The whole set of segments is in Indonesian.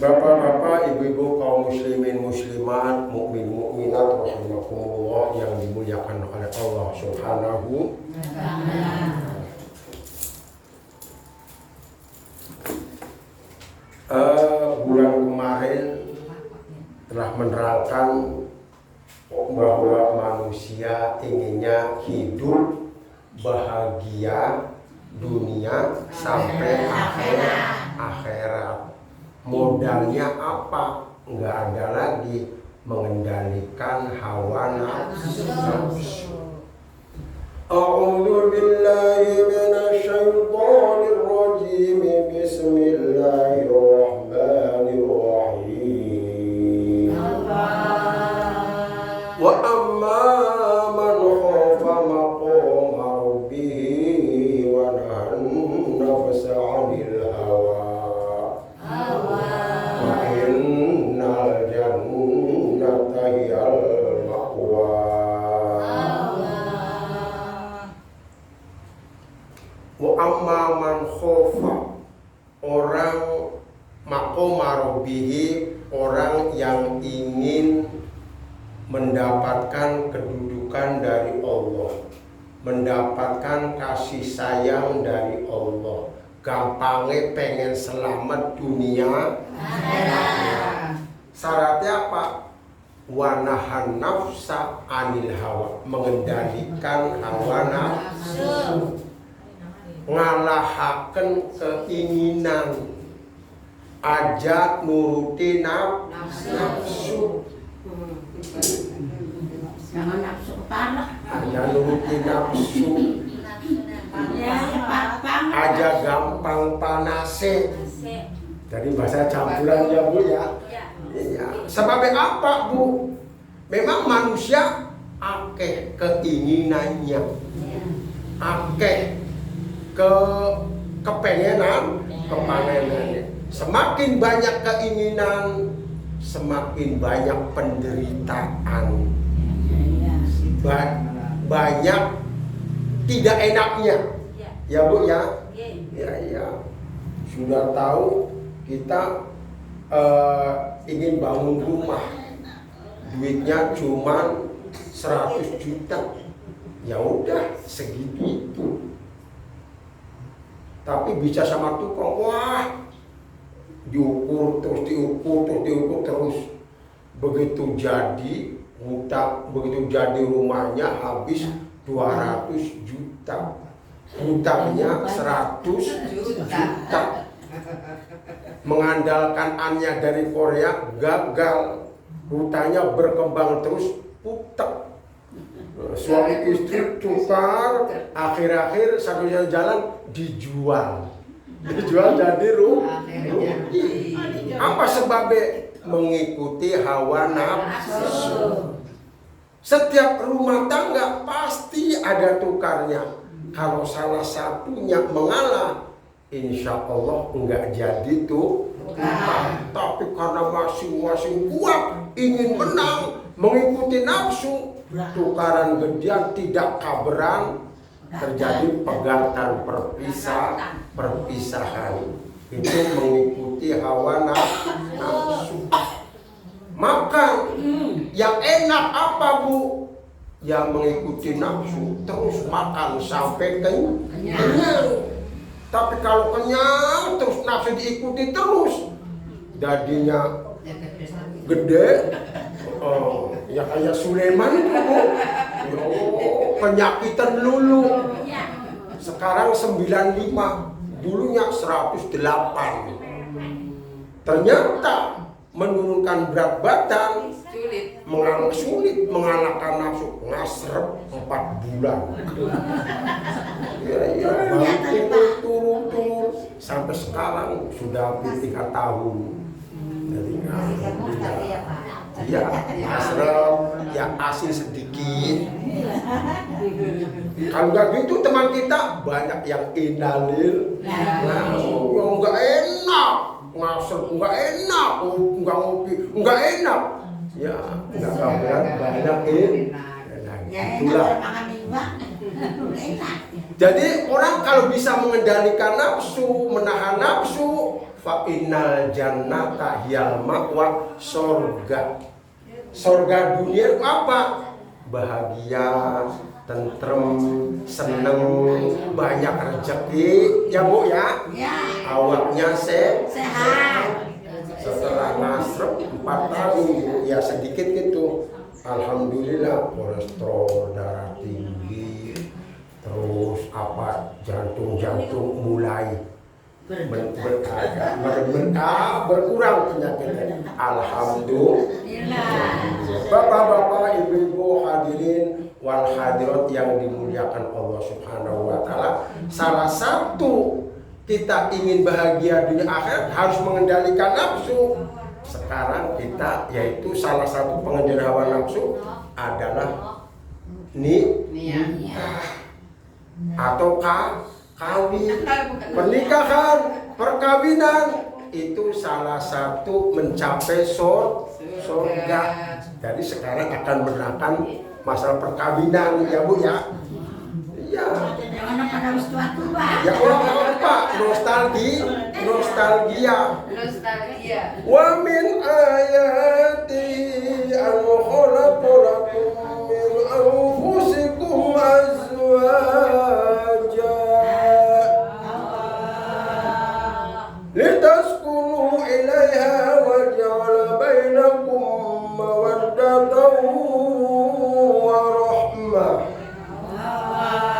Bapak-bapak, ibu-ibu, kaum muslimin muslimat, mukmin mukminat rahimakumullah yang dimuliakan oleh Allah Subhanahu. Bulan kemarin telah menerangkan bahwa manusia inginnya hidup bahagia dunia sampai akhirat. Modalnya apa? Nggak ada lagi mengendalikan hawa nafsu. A'udzu billahi minasy syaithanir rajim. Bismillahirrahmanirrahim. Wa amma man khafa maqama rabbih wa nahan nafsa 'anil hawa wa innal jannata hiyal ma'wa. Wa amma man khafa, orang maqama rabbih, orang yang ingin mendapatkan kedudukan dari Allah, mendapatkan kasih sayang dari Allah, gampangnya pengen selamat dunia akhirat. Syaratnya apa? Wanahan nafsa anil hawa, mengendalikan hawa nafsu, ngalahaken keinginan, aja nuruti nafsu. Jangan nafsu parah. Aja nuruti nafsu, aja gampang panase. Jadi bahasa campuran ya Bu ya. Iya. Sebabnya apa Bu? Memang manusia akeh keinginannya, akeh kepengenannya. Semakin banyak keinginan, semakin banyak penderitaan, banyak tidak enaknya. Ya Bu ya. Ya. Sudah tahu kita ingin bangun rumah, duitnya cuma 100 juta. Ya udah segitu. Tapi bisa sama tukang, wah, diukur terus. Begitu jadi hutang, begitu jadi rumahnya habis 200 juta. Hutangnya 100 juta. Mengandalkan Anya dari Korea gagal. Hutangnya berkembang terus, putek. Suami istri tukar, akhir-akhir satu jalan dijual jadi rugi. Apa sebabnya? Mengikuti hawa nafsu. Setiap rumah tangga pasti ada tukarnya. Kalau salah satunya mengalah, insya Allah enggak jadi tukar. Tapi karena masing-masing kuat ingin menang, mengikuti nafsu, tukaran gedean tidak kaberan, terjadi pegatan perpisahan. Itu mengikuti hawa nafsu. Makan yang enak apa Bu? Yang mengikuti nafsu terus makan sampai kenyang. Tapi kalau kenyang terus nafsu diikuti terus, dadinya gede. Ya kayak Sulaiman itu Bu. Penyakitan lulu. Sekarang 95, dulunya 108. Ternyata menurunkan berat badan sulit mengalahkan nafsu, ngasrep 4 bulan. Ya, baru turun sampai sekarang sudah hampir 3 tahun. Jadi ya, ngasrep, ya asin sedikit. Kalau nggak gitu teman kita banyak yang inalil, yang nggak enak, ngasrep nggak enak, nggak ngopi nggak enak. Ya, nggak kabar banyak ini. Itulah. Jadi orang kalau bisa mengendalikan nafsu, menahan nafsu, fa innal jannata hiyal ma'wa, surga. Surga dunia apa? Bahagia, tentrem, seneng, banyak rezeki, ya Bu ya. Awaknya sehat. Setelah nasrep 4 tahun ya sedikit gitu, alhamdulillah kolesterol darah tinggi, terus apa jantung mulai berkurang penyakitnya, alhamdulillah. Bapak-bapak, ibu-ibu, hadirin wal hadirat yang dimuliakan Allah Subhanahu wa taala, salah satu kita ingin bahagia dunia akhirat harus mengendalikan nafsu. Sekarang kita, yaitu salah satu pengendali hawa nafsu adalah nikah atau kawin, pernikahan, perkawinan itu salah satu mencapai surga. Jadi sekarang akan menerangkan masalah perkawinan, ya Bu ya. Iya. Ya apa? Nostalgia. Wa min ayati an khalaqakum min anfusikum azwaja litaskunu ilaiha wa ja'ala bainakum mawaddatan wa rahmah.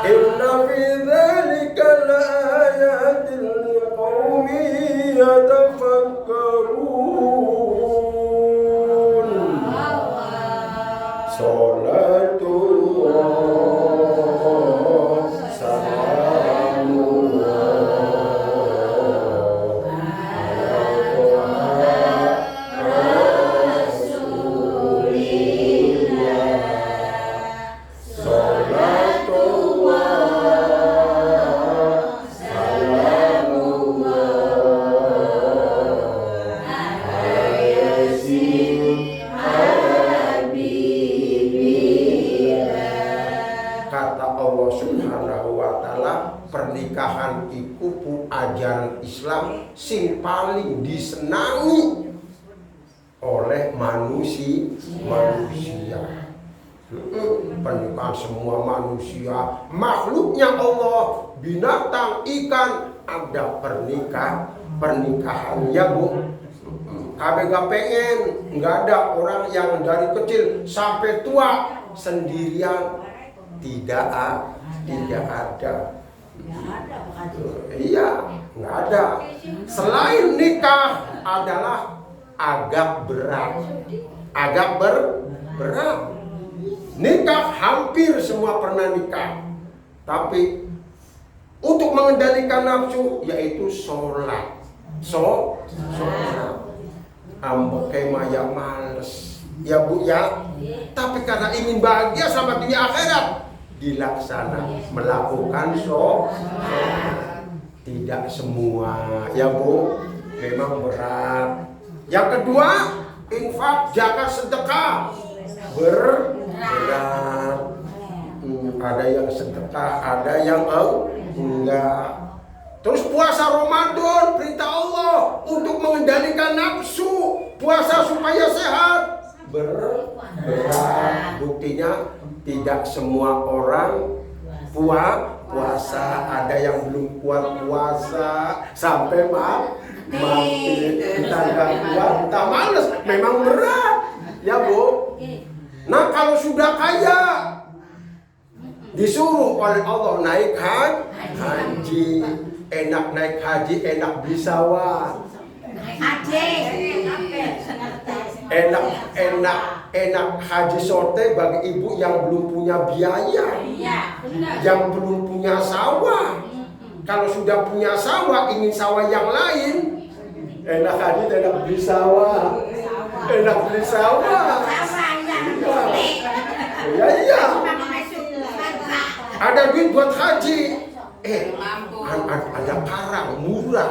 Inna fi dzalika laayatin liqaumin yatafakkarun. Salatullah salamullah ala rasulillah. Pernikahan iku ajaran Islam sing paling disenangi oleh manusia. Pernikahan semua manusia, makhluknya Allah, binatang, ikan, ada pernikahan ya Bu. Kabe gak pengen, nggak ada orang yang dari kecil sampai tua sendirian, tidak ada. Iya, nggak ada. Selain nikah adalah agak berat. Nikah hampir semua pernah nikah. Tapi untuk mengendalikan nafsu yaitu sholat. Sholat. Ambek maya males. Ya Bu ya. Tapi karena ingin bahagia sama dunia akhirat, dilaksana melakukan sholat. Tidak semua ya Bu, memang berat. Yang kedua, infak, zakat, sedekah berat. Ada yang sedekah, ada yang enggak. Terus puasa Ramadan, perintah Allah untuk mengendalikan nafsu, puasa supaya sehat, berat. Buktinya tidak semua orang puasa, ada yang belum kuat puasa sampai mati, kita nggak kuat, kita males, memang berat, ya Bu. Nah kalau sudah kaya, disuruh oleh Allah naik haji, enak naik haji, enak beli sawah, enak haji sorte bagi ibu yang belum punya biaya, yang belum punya sawah. Kalau sudah punya sawah, ingin sawah yang lain, enak haji, enak beli sawah, Iya. Ada duit buat haji, ada karang murah,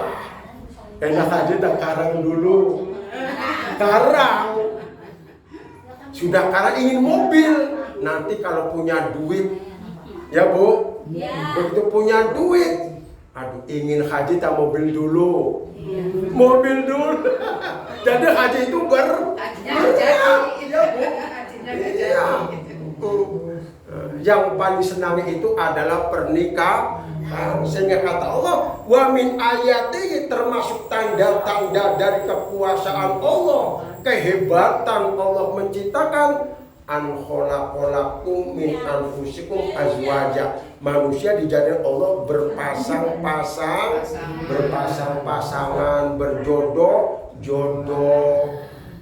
enak haji tak karang dulu. Sudah karang ingin mobil, nanti kalau punya duit, ya Bu, begitu punya duit, Aduh, ingin haji tak mobil dulu. Mobil dulu. Jadi haji itu iya. Yang paling senang itu adalah pernikahan. Sehingga kata Allah, wa min ayatihi, termasuk tanda-tanda dari kekuasaan Allah, kehebatan Allah menciptakan, an khalaqalakum min anfusikum azwaja. Manusia dijadikan Allah berpasang-pasangan, berjodoh.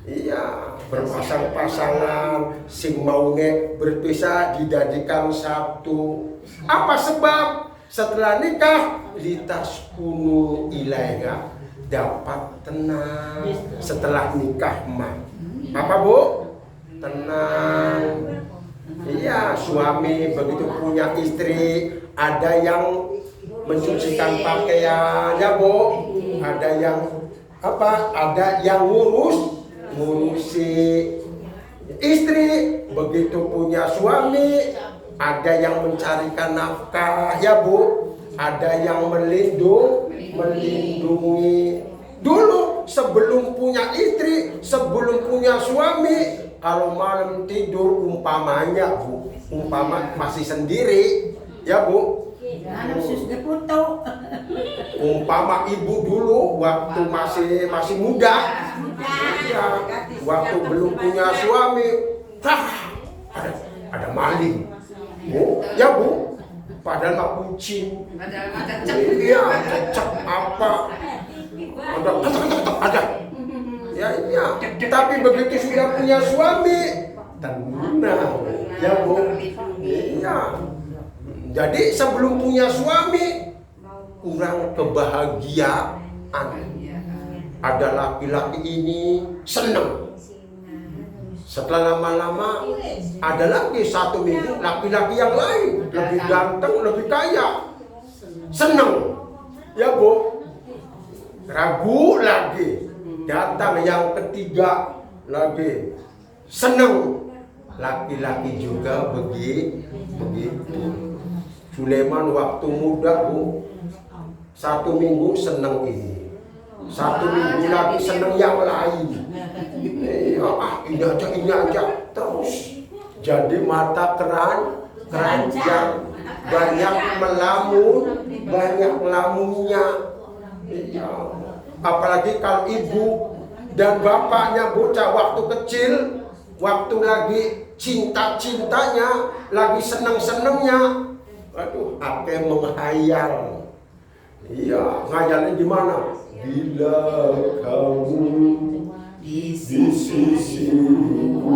Iya, berpasang-pasangan, sing maune berpisah dijadikan satu. Apa sebab? Setelah nikah, litaskunu ilaiha, dapat tenang. Setelah nikah mah, apa Bu? Tenang. Iya, suami begitu punya istri, ada yang mencucikan pakaian, ya Bu. Ada yang apa? Ada yang ngurusi istri, begitu punya suami, ada yang mencarikan nafkah, ya Bu. Ada yang melindungi. Dulu sebelum punya istri, sebelum punya suami, kalau malam tidur umpamanya Bu, masih sendiri, ya Bu. Umpama ibu dulu waktu masih muda, ya, waktu belum punya suami, ada maling, Bu, ya Bu. Padahal mah kucing, iya, cecek apa, ada. Ya, iya. Tapi begitu sudah punya suami, tenang, ya Bu. Iya. Jadi sebelum punya suami, kurang kebahagiaan. Ada laki-laki ini senang. Setelah lama-lama, ada lagi 1 minggu laki-laki yang lain, lebih ganteng, lebih kaya, senang, ya Bu. Ragu lagi. Datang yang ketiga lagi, senang, laki-laki juga begitu. Sulaiman waktu muda Bu, 1 minggu senang ini, 1 minggu lagi senang yang lain. Ini aja terus. Jadi mata keranjang, banyak melamunnya. Apalagi kalau ibu dan bapaknya bocah waktu kecil, waktu lagi cinta-cintanya, lagi seneng-senengnya, aduh, apa menghayal. Iya, ngayalnya gimana? Bila kamu di sisiku,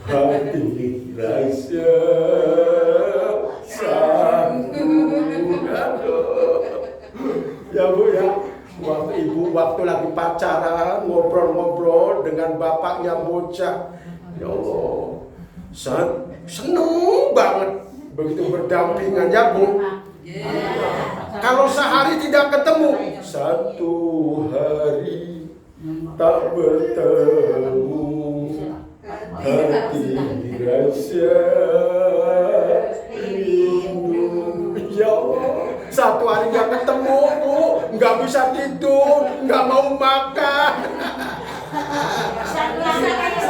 hati rasa satu. Ya Bu ya, waktu lagi pacaran, ngobrol-ngobrol dengan bapaknya bocah, ya Allah, seneng banget begitu berdampingan, ya Bu. Kalau sehari tidak ketemu, 1 hari tak bertemu, hati rasa rindu. Ya Allah, 1 hari nggak ketemu Bu, nggak bisa tidur, nggak mau makan.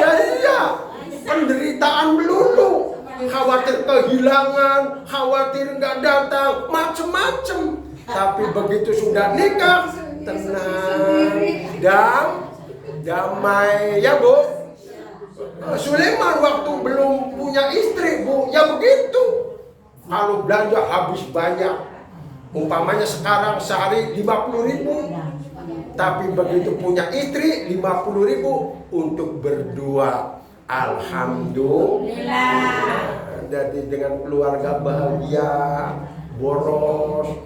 Iya, penderitaan melulu, khawatir kehilangan, khawatir nggak datang, macem-macem. Tapi begitu sudah nikah, tenang dan damai, ya Bu. Sulaiman waktu belum punya istri Bu, ya begitu. Kalau belanja habis banyak. Umpamanya sekarang sehari 50.000. Tapi begitu punya istri 50.000 untuk berdua. Alhamdulillah. Jadi dengan keluarga bahagia, boros.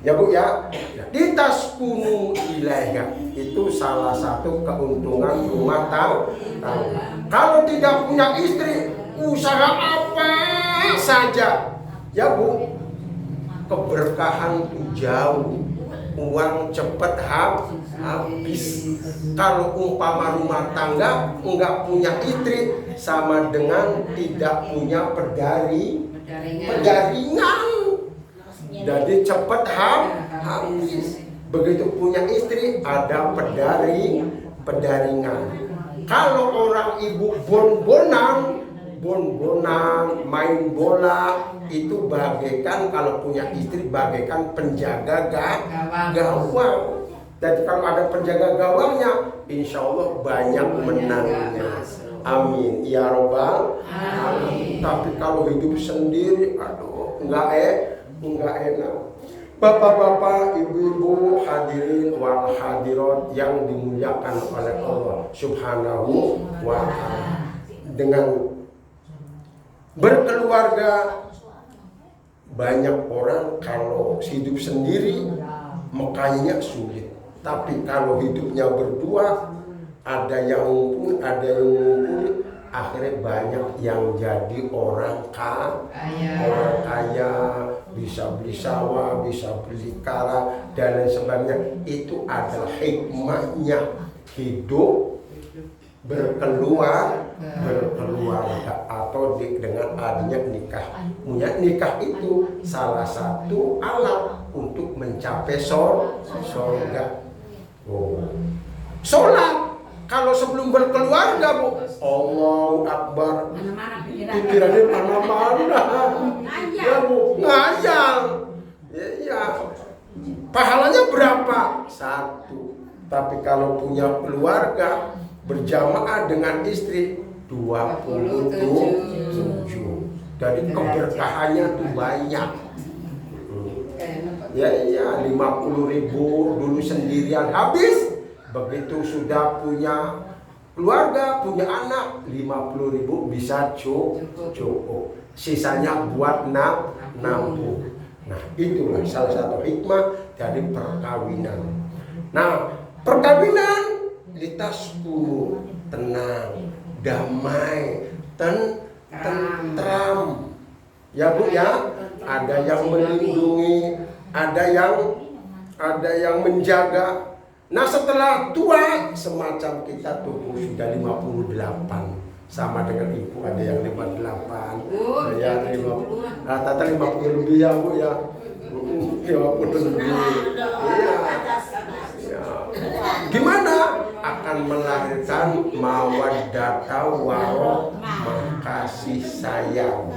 Ya Bu ya, litaskunu ilaiha, itu salah satu keuntungan rumah tangga. Kalau tidak punya istri, usaha apa saja, ya Bu, keberkahan jauh, uang cepat habis. Kalau umpama rumah tangga enggak punya istri, sama dengan tidak punya perdaringan. Jadi cepat habis. Begitu punya istri ada pendaringan. Kalau orang ibu bon-bonan main bola itu bagaikan kalau punya istri bagaikan penjaga gawang. Jadi kalau ada penjaga gawangnya, insya Allah banyak menangnya. Amin ya robbal alamin. Tapi kalau hidup sendiri, aduh, enggak enak. Bapak-bapak, ibu-ibu, hadirin wal hadirat yang dimuliakan oleh Allah Subhanahu wa ta'ala. Dengan berkeluarga, banyak orang kalau hidup sendiri makanya sulit. Tapi kalau hidupnya berdua, ada yang ngumpul, akhirnya banyak yang jadi orang kaya, bisa beli sawah, bisa beli kara dan lain sebagainya. Itu adalah hikmahnya hidup berkeluarga atau dengan adanya nikah. Nikah itu salah satu alat untuk mencapai surga. Sholat kalau sebelum berkeluarga, Bu, Allahu Akbar, pikirannya mana-mana, ya Bu, ngayal, ya, pahalanya berapa? 1. Tapi kalau punya keluarga berjamaah dengan istri 27. Jadi keberkahannya tuh banyak. Ya 50.000 dulu sendirian habis. Begitu sudah punya keluarga, punya anak, 50.000 bisa cukup. Sisanya buat nabung. Nah, itulah salah satu hikmah dari perkawinan. Nah, perkawinan litaskunu, tenang, damai, tentram. Ya Bu ya, ada yang melindungi, ada yang menjaga. Nah setelah tua, semacam kita tubuh sudah 58, sama dengan ibu ada yang 58, ya 50, rata-rata 50 lebih ya Bu ya, 50 lebih. Ya. Gimana? Akan melahirkan mawaddata warahmah, kasih sayang.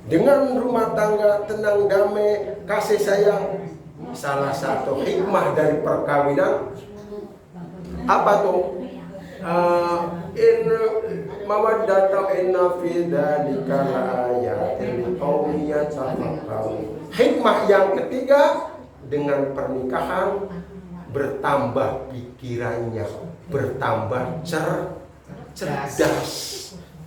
Dengan rumah tangga tenang damai, kasih sayang. Salah satu hikmah dari perkawinan apa tuh? Mawaddata inna fi dzalika laayatin liqaumin yatafakkarun. Hikmah yang ketiga, dengan pernikahan bertambah pikirannya, bertambah cerdas.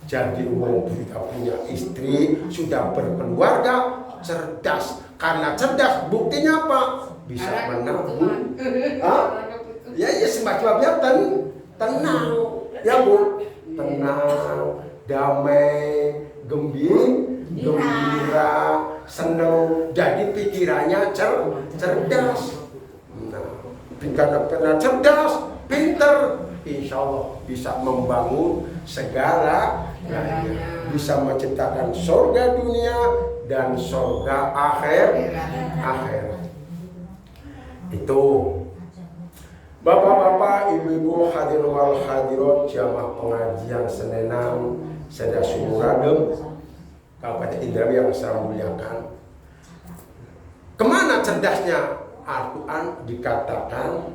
Jadi kita punya istri, sudah berkeluarga, cerdas. Karena cerdas, buktinya apa? Bisa menabung. Ya semacamnya tenang, ya Bu, tenang, damai, gembira, senang. Jadi pikirannya cerdas. Nah, karena cerdas, pinter, insya Allah bisa membangun segala, bisa menciptakan surga dunia dan surga akhirat. Itu Bapak-bapak, ibu-ibu, hadirin wal hadirat jamaah pengajian Senenam Seda Sumuradem Kabupaten Indramayu yang saya muliakan. Kemana cerdasnya? Al-Quran dikatakan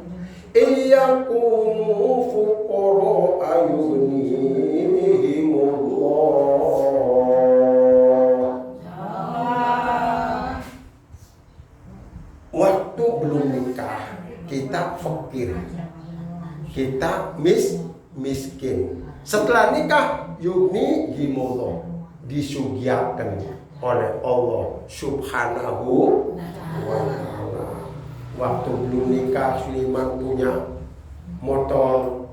iyakunu fuqara ayunihimullah. Waktu belum nikah kita fakir, kita miskin. Setelah nikah yughnihimullah, disugiakan oleh Allah Subhanahu wa ta'ala. Waktu belum nikah Suliman punya motor,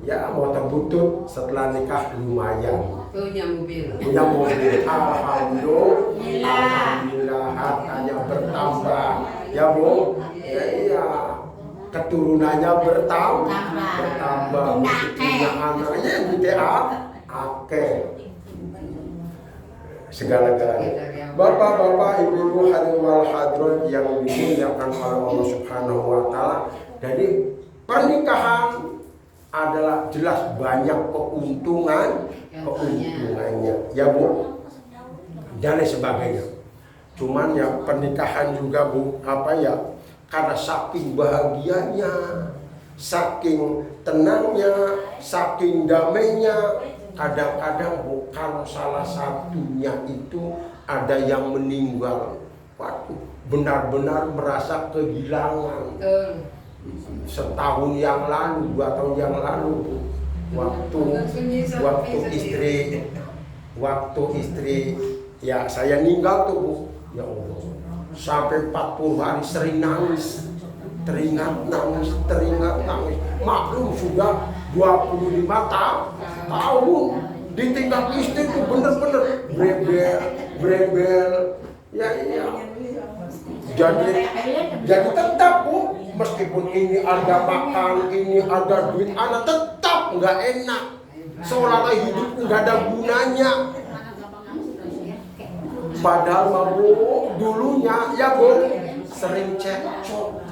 ya motor butut. Setelah nikah lumayan, punya mobil. Alhamdulillah hartanya bertambah, ya Bu. Ya, keturunannya bertambah. Punya anaknya yang gede akeh. segala-galanya. Bapak-bapak, ibu-ibu, hadirin wal hadirat yang dimuliakan oleh Allah Subhanahu wa taala. Jadi pernikahan adalah jelas banyak keuntungannya, ya Bu, dan lain sebagainya. Cuman ya pernikahan juga Bu, karena saking bahagianya, saking tenangnya, saking damainya, kadang-kadang Bu, kalau salah satunya itu ada yang meninggal, waduh, benar-benar merasa kehilangan. Setahun yang lalu, 2 tahun yang lalu Bu, waktu istri ya saya meninggal tuh Bu, ya Allah, sampai 40 hari sering nangis, teringat nangis. Maklum sudah 25 tahun ditinggal istri itu bener-bener brebel, ya iya. Jadi tetap Bu, meskipun ini ada makan, ini ada duit anak, tetap nggak enak. Seolah-olah hidup nggak ada gunanya. Padahal Bu, dulunya ya Bu, sering cekcok.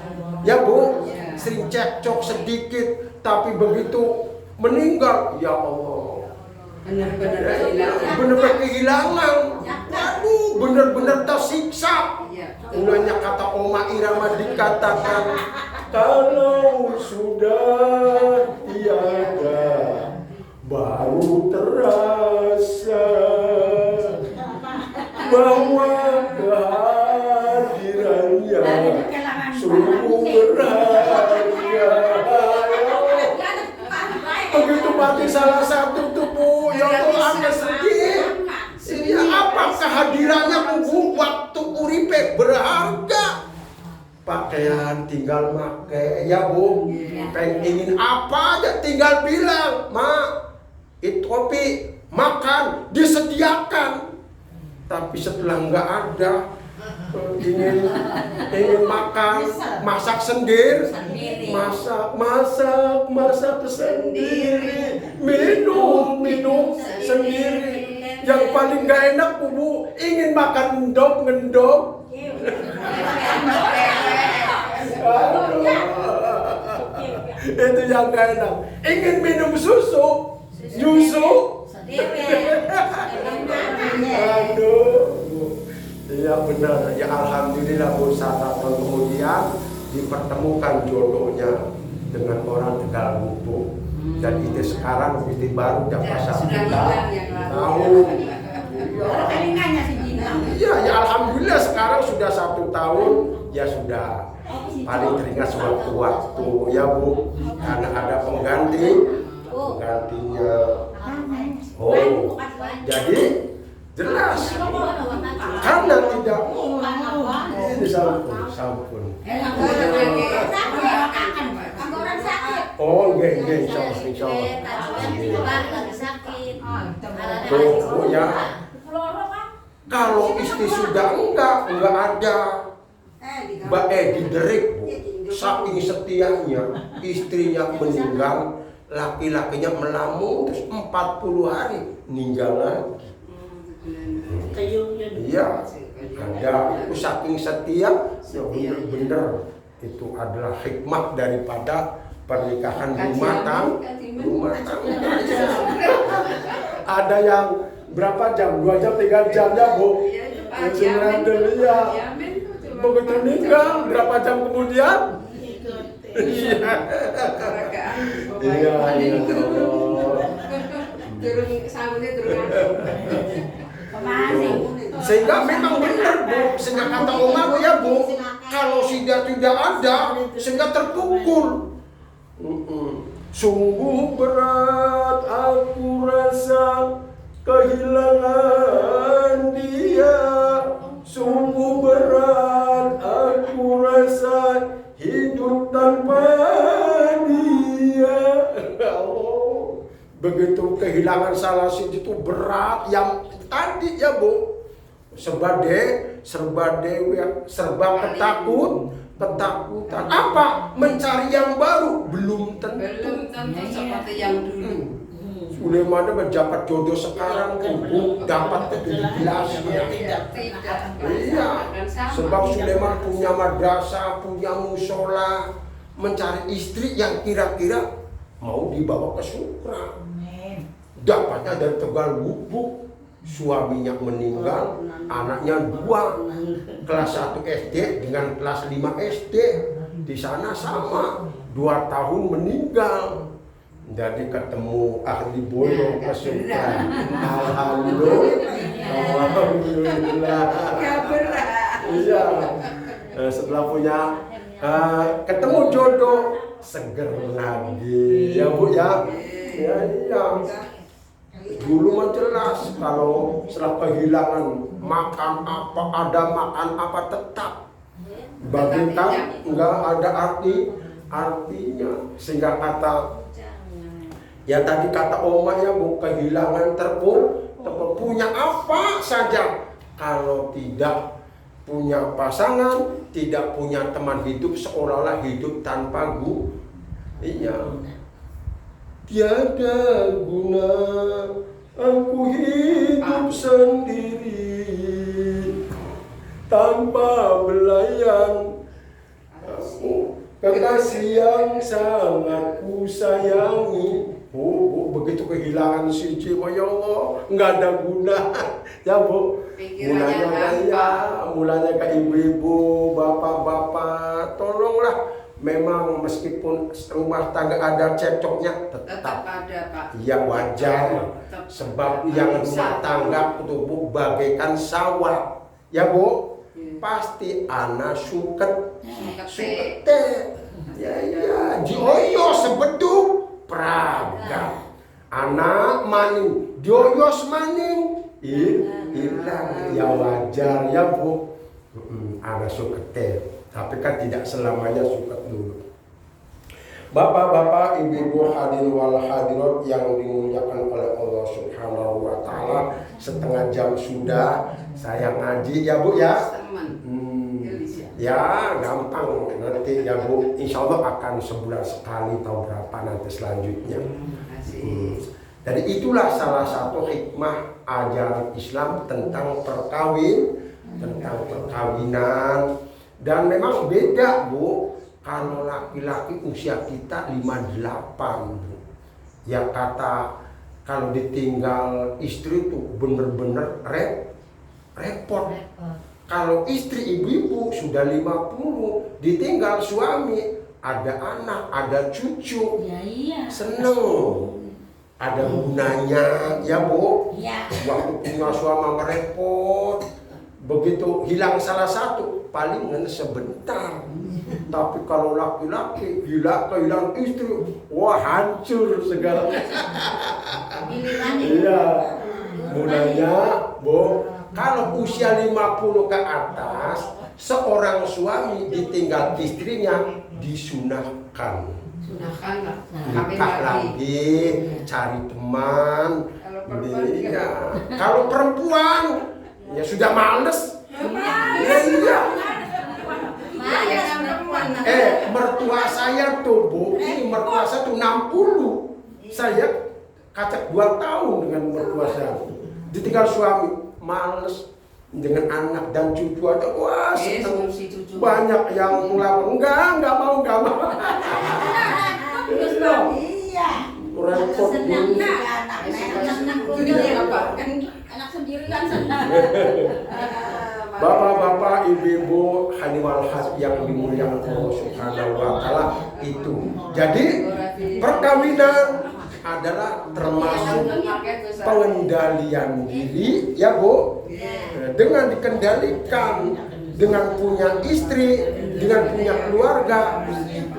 Ya Bu, sering cekcok sedikit, tapi begitu meninggal, ya Allah, benar-benar kehilangan. Waduh, benar-benar tersiksa. Ulanya kata Oma Irama dikatakan, kalau sudah tiada baru terasa bahwa kehadirannya sungguh berharga. Begitu mati salah satu tuh Bu, ya Allah, Anda sedih. Ya apa kehadirannya Bu, waktu uripe berharga. Pakaian tinggal make, ya Bu. Ingin apa aja tinggal bilang, Ma, itu kopi, makan, disediakan. Tapi setelah nggak ada, ingin makan, masak sendiri, masak sendiri, minum sendiri. Yang paling gak enak Bu, ingin makan ngendok. Itu yang gak enak. Ingin minum susu. Aduh. Iya benar. Ya alhamdulillah Bu, 1 tahun kemudian dipertemukan jodohnya dengan orang Tegal Bubuk. Dan itu sekarang istri baru udah pasang tahun. Iya, ya alhamdulillah sekarang sudah 1 tahun, ya sudah paling teringat sewaktu-waktu ya Bu, karena ada penggantinya. Oh, jadi jelas karena tidak ini sampun. Oh, nggih, tuh ya. Kalau istri sudah enggak ada. Mbak diderik Bu, saking setianya, istrinya meninggal, laki-lakinya melamun terus 40 hari meninggal lagi. Iya, ada itu saking setia, ya benar-benar itu adalah hikmah daripada pernikahan rumah tangga. Ada yang berapa jam? 2 jam, 3 jam ya Bu. Ya. Begitu meninggal, berapa jam kemudian? Iya. Sehingga memang benar Bu, sehingga kata Oma ya Bu, kalau sudah tidak ada, sehingga terpukul. Sungguh berat aku rasa kehilangan dia. Sungguh berat aku rasa hidup tanpa dia. Oh, begitu kehilangan salah satu itu berat yang tadi ya Bu. Serba ketakutan. Apa? Mencari yang baru belum tentu seperti yang dulu. Sulaiman mendapat jodoh sekarang Bu, dapat ke 17 ya. Iya, sebab Sulaiman punya madrasah, punya musola, mencari istri yang kira-kira mau dibawa ke surga. Dapatnya dari Tegal Bubuk, suaminya meninggal, anaknya 2, kelas 1 SD dengan kelas 5 SD. Di sana sama, 2 tahun meninggal. Jadi ketemu ahli boyo ke surga. Alhamdulillah. Iya. Setelah punya ketemu jodoh, seger lagi. Ya Bu ya. Ya iya. Dulu mah jelas kalau setelah kehilangan makan apa, ada makan apa tetap. Bagikan enggak ada artinya, sehingga kata ya tadi kata Oma ya Bu, kehilangan terpur punya apa saja kalau tidak punya pasangan, tidak punya teman hidup, seolah-olah hidup tanpa iya. Tiada guna aku hidup sendiri tanpa belayan aku kekasih yang sangat ku sayangi. Bu, begitu kehilangan si Cima, ya Allah, nggak ada guna. Ya Bu, mulanya ke ibu-ibu, bapak-bapak, tolonglah. Memang meskipun rumah tangga ada cekcoknya, tetap ada Pak. Ya wajar, sebab yang rumah tangga itu Bu bagaikan sawah. Ya Bu, pasti anak suket. Ya dioyo sebeduk praga. Anak maning, dioyos maning, hilang. Ya wajar ya Bu, anak suket. Tapi kan tidak selamanya suket dulu. Bapak-bapak, ibu-ibu, hadirin wal hadirat yang dimuliakan oleh Allah Subhanahu wa taala, setengah jam sudah saya ngaji ya Bu ya. Ya gampang nanti ya Bu, insya Allah akan sebulan sekali atau berapa nanti selanjutnya. Jadi itulah salah satu hikmah ajaran Islam tentang perkawinan. Dan memang beda Bu, kalau laki-laki usia kita 58 Bu. Ya kata kalau ditinggal istri tuh bener-bener repot. Kalau istri ibu-ibu sudah 50, ditinggal suami, ada anak, ada cucu, seneng. Ada gunanya ya Bu. Waktu punya suami merepot, begitu hilang salah satu paling sebentar. Tapi kalau laki-laki kehilangan istri, wah hancur segala. Iya. Mulanya Bu, kalau usia 50 ke atas, seorang suami ditinggal istrinya disunahkan. Nikah lagi, cari teman. Kalau perempuan ya sudah males. Iya. Mertua saya tuh Bu, ini mertua saya tuh 60. Saya kacak 2 tahun dengan mertua saya. Ditinggal suami, males. Dengan anak dan cucu aja, wah seneng. Banyak yang mulai enggak mau. Iya. Repot dulu. Anak sendiri kan senang. Bapak-bapak, ibu-ibu, hadiwal has yang dimuliakan Allah Subhanahu wa taala itu. Jadi perkawinan adalah termasuk pengendalian diri ya Bu. Dengan dikendalikan, dengan punya istri, dengan punya keluarga,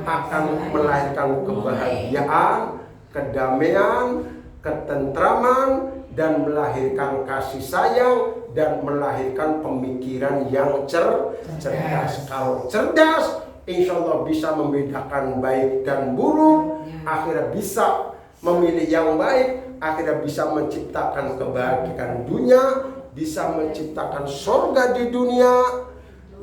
akan melahirkan kebahagiaan, kedamaian, ketentraman, dan melahirkan kasih sayang, dan melahirkan pemikiran yang cerdas. Kalau cerdas, insya Allah bisa membedakan baik dan buruk, akhirnya bisa memilih yang baik, akhirnya bisa menciptakan kebahagiaan dunia, bisa menciptakan surga di dunia,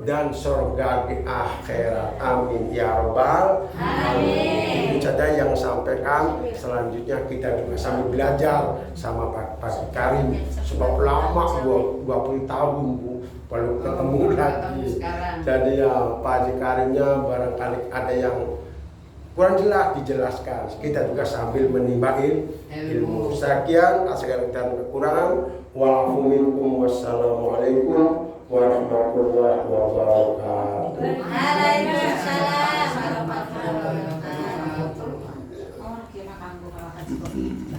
dan surga di akhirat. Amin ya robbal alamin. Itu saja yang sampaikan. Selanjutnya kita juga sambil belajar sama Pak Karim. Sebab lama 20 tahun Bu baru ketemu lagi. Jadi ya Pak Karimnya barangkali ada yang kurang jelas dijelaskan. Kita juga sambil menimba ilmu. Sekian asal dan kekurangan. Wassalamualaikum warahmatullahi wabarakatuh. Waalaikumsalam warahmatullahi wabarakatuh. Oh, kira kanggo kawakan seperti itu.